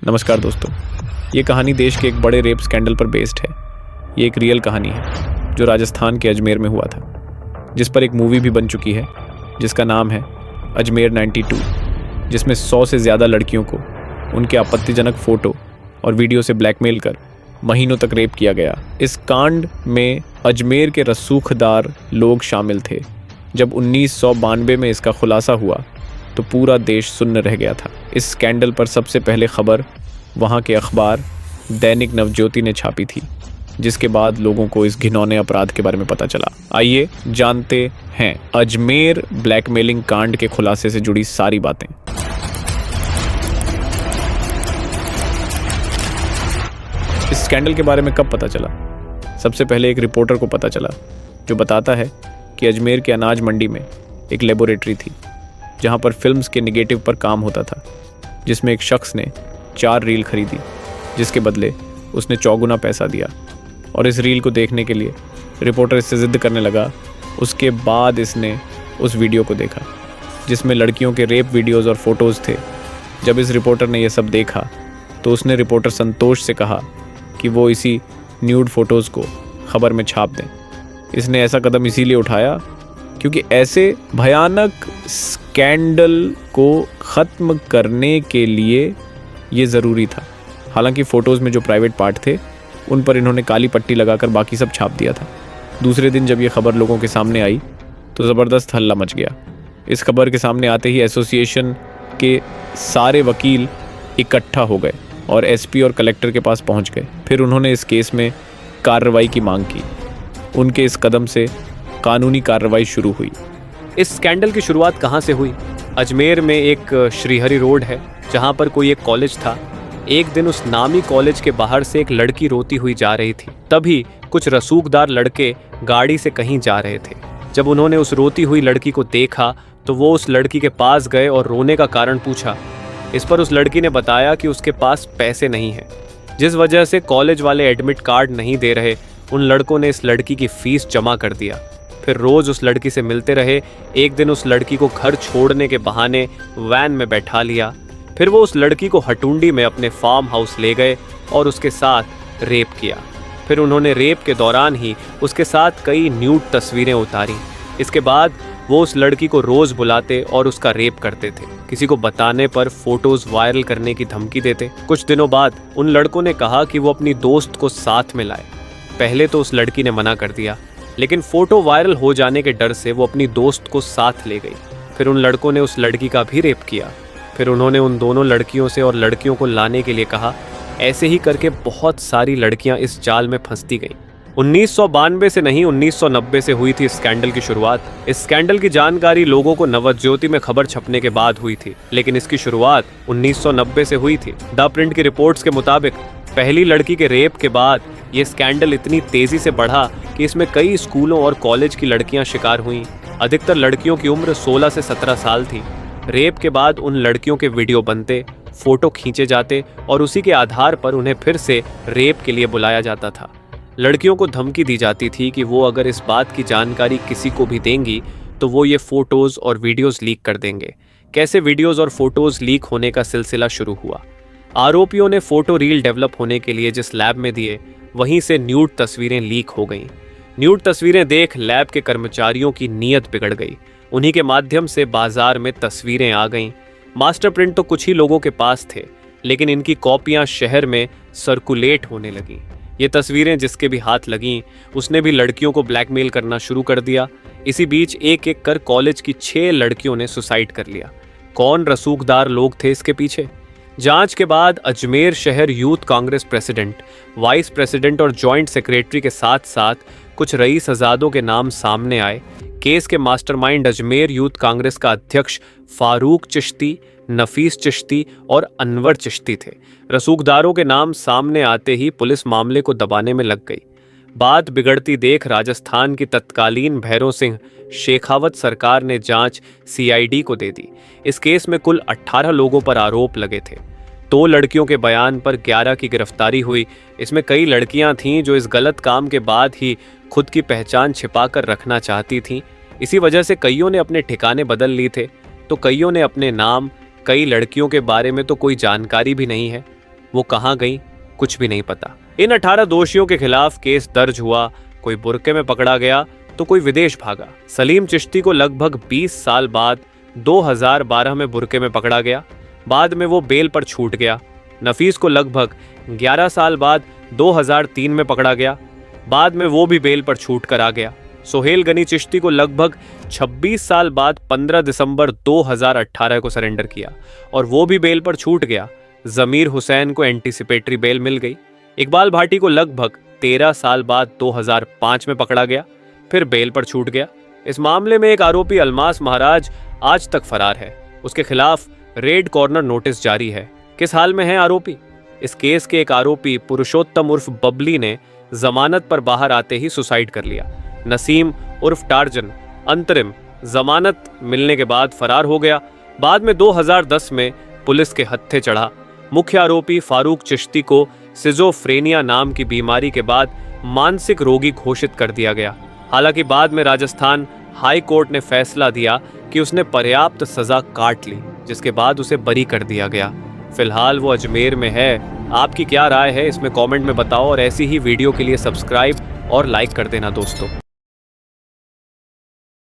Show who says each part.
Speaker 1: नमस्कार दोस्तों, ये कहानी देश के एक बड़े रेप स्कैंडल पर बेस्ड है। ये एक रियल कहानी है जो राजस्थान के अजमेर में हुआ था, जिस पर एक मूवी भी बन चुकी है जिसका नाम है अजमेर 92, जिसमें 100 से ज़्यादा लड़कियों को उनके आपत्तिजनक फ़ोटो और वीडियो से ब्लैकमेल कर महीनों तक रेप किया गया। इस कांड में अजमेर के रसूखदार लोग शामिल थे। जब 1992 में इसका खुलासा हुआ तो पूरा देश सुन्न रह गया था। इस स्कैंडल पर सबसे पहले खबर वहाँ के अखबार दैनिक नवज्योति ने छापी थी, जिसके बाद लोगों को इस घिनौने अपराध के बारे में पता चला। आइए जानते हैं अजमेर ब्लैकमेलिंग कांड के खुलासे से जुड़ी सारी बातें। इस स्कैंडल के बारे में कब पता चला? सबसे पहले एक रिपोर्टर को पता चला जो बताता है कि अजमेर के अनाज मंडी में एक लेबोरेटरी थी जहां पर फिल्म्स के नेगेटिव पर काम होता था, जिसमें एक शख्स ने 4 रील खरीदी, जिसके बदले उसने 4 गुना पैसा दिया। और इस रील को देखने के लिए रिपोर्टर इससे ज़िद करने लगा। उसके बाद इसने उस वीडियो को देखा जिसमें लड़कियों के रेप वीडियोज़ और फोटोज़ थे। जब इस रिपोर्टर ने यह सब देखा तो उसने रिपोर्टर संतोष से कहा कि वो इसी न्यूड फ़ोटोज़ को खबर में छाप दें। इसने ऐसा कदम इसीलिए उठाया क्योंकि ऐसे भयानक स्कैंडल को ख़त्म करने के लिए ये ज़रूरी था। हालांकि फ़ोटोज़ में जो प्राइवेट पार्ट थे उन पर इन्होंने काली पट्टी लगाकर बाकी सब छाप दिया था। दूसरे दिन जब ये खबर लोगों के सामने आई तो ज़बरदस्त हल्ला मच गया। इस खबर के सामने आते ही एसोसिएशन के सारे वकील इकट्ठा हो गए और एसपी और कलेक्टर के पास पहुंच गए। फिर उन्होंने इस केस में कार्रवाई की मांग की। उनके इस कदम से कानूनी कार्रवाई शुरू हुई।
Speaker 2: इस स्कैंडल की शुरुआत कहाँ से हुई? अजमेर में एक श्रीहरि रोड है जहाँ पर कोई एक कॉलेज था। एक दिन उस नामी कॉलेज के बाहर से एक लड़की रोती हुई जा रही थी। तभी कुछ रसूखदार लड़के गाड़ी से कहीं जा रहे थे। जब उन्होंने उस रोती हुई लड़की को देखा तो वो उस लड़की के पास गए और रोने का कारण पूछा। इस पर उस लड़की ने बताया कि उसके पास पैसे नहीं हैं, जिस वजह से कॉलेज वाले एडमिट कार्ड नहीं दे रहे। उन लड़कों ने इस लड़की की फीस जमा कर दिया। फिर रोज़ उस लड़की से मिलते रहे। एक दिन उस लड़की को घर छोड़ने के बहाने वैन में बैठा लिया। फिर वो उस लड़की को हटुंडी में अपने फार्म हाउस ले गए और उसके साथ रेप किया। फिर उन्होंने रेप के दौरान ही उसके साथ कई न्यूड तस्वीरें उतारी। इसके बाद वो उस लड़की को रोज़ बुलाते और उसका रेप करते थे। किसी को बताने पर फोटोज़ वायरल करने की धमकी देते। कुछ दिनों बाद उन लड़कों ने कहा कि वो अपनी दोस्त को साथ में लाए। पहले तो उस लड़की ने मना कर दिया, लेकिन फ़ोटो वायरल हो जाने के डर से वो अपनी दोस्त को साथ ले गई। फिर उन लड़कों ने उस लड़की का भी रेप किया। फिर उन्होंने उन दोनों लड़कियों से और लड़कियों को लाने के लिए कहा। ऐसे ही करके बहुत सारी लड़कियां इस जाल में फंसती गईं। 1992 से नहीं, 1990 से हुई थी इस स्कैंडल की शुरुआत। इस स्कैंडल की जानकारी लोगों को नवज्योति में खबर छपने के बाद हुई थी, लेकिन इसकी शुरुआत 1990 से हुई थी। द प्रिंट की रिपोर्ट्स के मुताबिक पहली लड़की के रेप के बाद ये स्कैंडल इतनी तेजी से बढ़ा कि इसमें कई स्कूलों और कॉलेज की लड़कियां शिकार हुईं। अधिकतर लड़कियों की उम्र 16 से 17 साल थी। रेप के बाद उन लड़कियों के वीडियो बनते, फोटो खींचे जाते और उसी के आधार पर उन्हें फिर से रेप के लिए बुलाया जाता था। लड़कियों को धमकी दी जाती थी कि वो अगर इस बात की जानकारी किसी को भी देंगी तो वो ये फोटोज़ और वीडियोज़ लीक कर देंगे। कैसे वीडियोज़ और फोटोज़ लीक होने का सिलसिला शुरू हुआ? आरोपियों ने फोटो रील डेवलप होने के लिए जिस लैब में दिए, वहीं से न्यूड तस्वीरें लीक हो गईं। न्यूड तस्वीरें देख लैब के कर्मचारियों की नीयत बिगड़ गई। उन्हीं के माध्यम से बाजार में तस्वीरें आ गईं। मास्टर प्रिंट तो कुछ ही लोगों के पास थे, लेकिन इनकी कॉपियां शहर में सर्कुलेट होने लगीं। ये तस्वीरें जिसके भी हाथ लगीं, उसने भी लड़कियों को ब्लैकमेल करना शुरू कर दिया। इसी बीच एक एक कर कॉलेज की 6 लड़कियों ने सुसाइड कर लिया। कौन रसूखदार लोग थे इसके पीछे? जांच के बाद अजमेर शहर youth Congress president, vice president और जॉइंट सेक्रेटरी के साथ साथ कुछ रईस हजादों के नाम सामने आए। केस के मास्टरमाइंड अजमेर यूथ कांग्रेस का अध्यक्ष फारूक चिश्ती, नफीस चिश्ती और अनवर चिश्ती थे। रसूखदारों के नाम सामने आते ही पुलिस मामले को दबाने में लग गई। बात बिगड़ती देख राजस्थान की तत्कालीन भैरव सिंह शेखावत सरकार ने जांच सीआईडी को दे दी। इस केस में कुल 18 लोगों पर आरोप लगे थे। 2 लड़कियों के बयान पर 11 की गिरफ्तारी हुई। इसमें कई लड़कियां थीं जो इस गलत काम के बाद ही खुद की पहचान छिपाकर रखना चाहती थीं। इसी वजह से कईयों ने अपने ठिकाने बदल लिए थे, तो कईयों ने अपने नाम, कई लड़कियों के बारे में तो कोई जानकारी भी नहीं है। वो कहाँ गई कुछ भी नहीं पता। इन 18 दोषियों के खिलाफ केस दर्ज हुआ, कोई बुरके में पकड़ा गया तो कोई विदेश भागा। सलीम चिश्ती को लगभग 20 साल बाद 2012 में बुरके में पकड़ा गया, बाद में वो बेल पर छूट गया। नफीस को लगभग 11 साल बाद 2003 में पकड़ा गया, बाद में वो भी बेल पर छूट कर आ गया। सोहेल गनी चिश्ती को लगभग 26 साल बाद 15 दिसंबर 2018 को सरेंडर किया और वो भी बेल पर छूट गया। जमीर हुसैन को एंटीसिपेटरी बेल मिल गई। इकबाल भाटी को लगभग 13 साल बाद 2005 में पकड़ा गया, फिर बेल पर छूट गया। इस मामले में एक आरोपी अलमास महाराज आज तक फरार है। उसके खिलाफ रेड कॉर्नर नोटिस जारी है। किस हाल में है आरोपी? इस केस के एक आरोपी पुरुषोत्तम उर्फ बबली ने जमानत पर बाहर आते ही सुसाइड कर लिया। नसीम उर्फ टार्जन अंतरिम जमानत मिलने के बाद फरार हो गया। बाद में 2010 में पुलिस के हत्थे चढ़ा। मुख्य आरोपी फारूक चिश्ती को सिजोफ्रेनिया नाम की बीमारी के बाद मानसिक रोगी घोषित कर दिया गया। हालांकि बाद में राजस्थान हाई कोर्ट ने फैसला दिया कि उसने पर्याप्त सजा काट ली, जिसके बाद उसे बरी कर दिया गया। फिलहाल वो अजमेर में है। आपकी क्या राय है इसमें कमेंट में बताओ और ऐसी ही वीडियो के लिए सब्सक्राइब और लाइक कर देना दोस्तों।